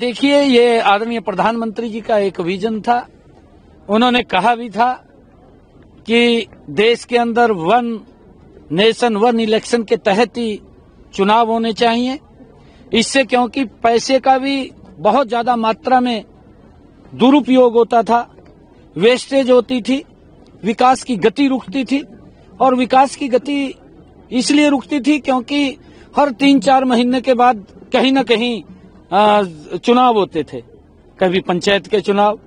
देखिए, ये आदरणीय प्रधानमंत्री जी का एक विजन था। उन्होंने कहा भी था कि देश के अंदर वन नेशन वन इलेक्शन के तहत ही चुनाव होने चाहिए। इससे क्योंकि पैसे का भी बहुत ज्यादा मात्रा में दुरुपयोग होता था, वेस्टेज होती थी, विकास की गति रुकती थी। और विकास की गति इसलिए रुकती थी क्योंकि हर 3-4 महीने के बाद कहीं न कहीं चुनाव होते थे। कभी पंचायत के चुनाव,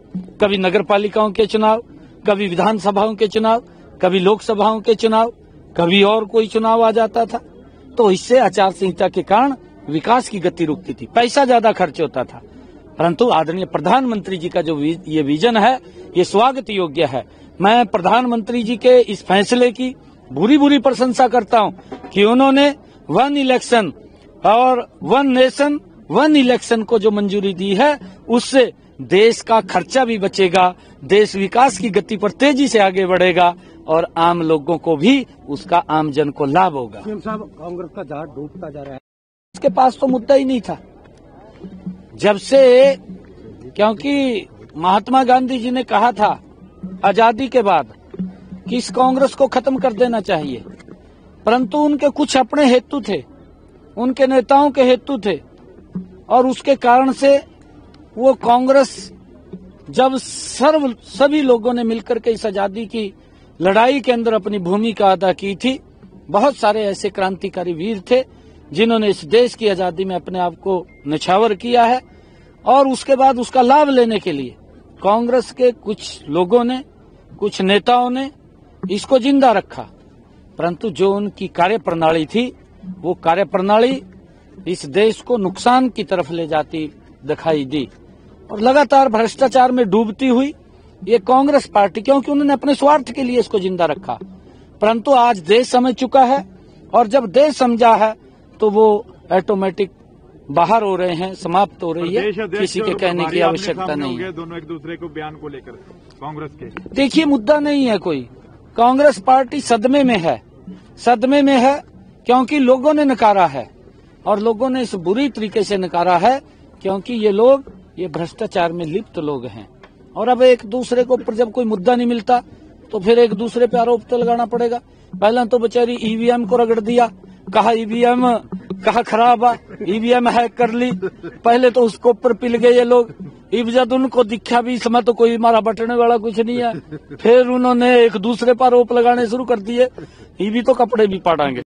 कभी नगर पालिकाओं के चुनाव, कभी विधानसभाओं के चुनाव, कभी लोकसभाओं के चुनाव, कभी और कोई चुनाव आ जाता था। तो इससे आचार संहिता के कारण विकास की गति रुकती थी, पैसा ज्यादा खर्च होता था। परंतु आदरणीय प्रधानमंत्री जी का जो ये विजन है, ये स्वागत योग्य है। मैं प्रधानमंत्री जी के इस फैसले की बुरी प्रशंसा करता हूं कि उन्होंने वन इलेक्शन और वन नेशन वन इलेक्शन को जो मंजूरी दी है, उससे देश का खर्चा भी बचेगा, देश विकास की गति पर तेजी से आगे बढ़ेगा और आम लोगों को भी उसका आम जन को लाभ होगा। साहब, कांग्रेस का जहाज डूबता जा रहा है। उसके पास तो मुद्दा ही नहीं था जब से, क्योंकि महात्मा गांधी जी ने कहा था आजादी के बाद कि इस कांग्रेस को खत्म कर देना चाहिए। परंतु उनके कुछ अपने हेतु थे, उनके नेताओं के हेतु थे, और उसके कारण से वो कांग्रेस जब सभी लोगों ने मिलकर के इस आजादी की लड़ाई के अंदर अपनी भूमिका अदा की थी। बहुत सारे ऐसे क्रांतिकारी वीर थे जिन्होंने इस देश की आजादी में अपने आप को न्यौछावर किया है, और उसके बाद उसका लाभ लेने के लिए कांग्रेस के कुछ लोगों ने, कुछ नेताओं ने इसको जिंदा रखा। परंतु जो उनकी कार्यप्रणाली थी, वो कार्यप्रणाली इस देश को नुकसान की तरफ ले जाती दिखाई दी और लगातार भ्रष्टाचार में डूबती हुई ये कांग्रेस पार्टी, क्योंकि उन्होंने अपने स्वार्थ के लिए इसको जिंदा रखा। परंतु आज देश समझ चुका है, और जब देश समझा है तो वो ऑटोमेटिक बाहर हो रहे हैं, समाप्त हो रही है, किसी के कहने की आवश्यकता नहीं है। दोनों एक दूसरे को बयान को लेकर कांग्रेस के देखिए, मुद्दा नहीं है कोई। कांग्रेस पार्टी सदमे में है, सदमे में है क्योंकि लोगों ने नकारा है, और लोगों ने इस बुरी तरीके से नकारा है क्योंकि ये लोग ये भ्रष्टाचार में लिप्त लोग हैं। और अब एक दूसरे को ऊपर जब कोई मुद्दा नहीं मिलता तो फिर एक दूसरे पे आरोप तो लगाना पड़ेगा। पहले तो बेचारी ईवीएम को रगड़ दिया, कहा ईवीएम कहा खराब है, ईवीएम हैक कर ली। पहले तो उसको ऊपर पिल गए ये लोग। जब उनको दिखा भी इसमें तो कोई हमारा बटने वाला कुछ नहीं है, फिर उन्होंने एक दूसरे पर आरोप लगाने शुरू कर दिए। ईवी तो कपड़े भी पाड़ेंगे।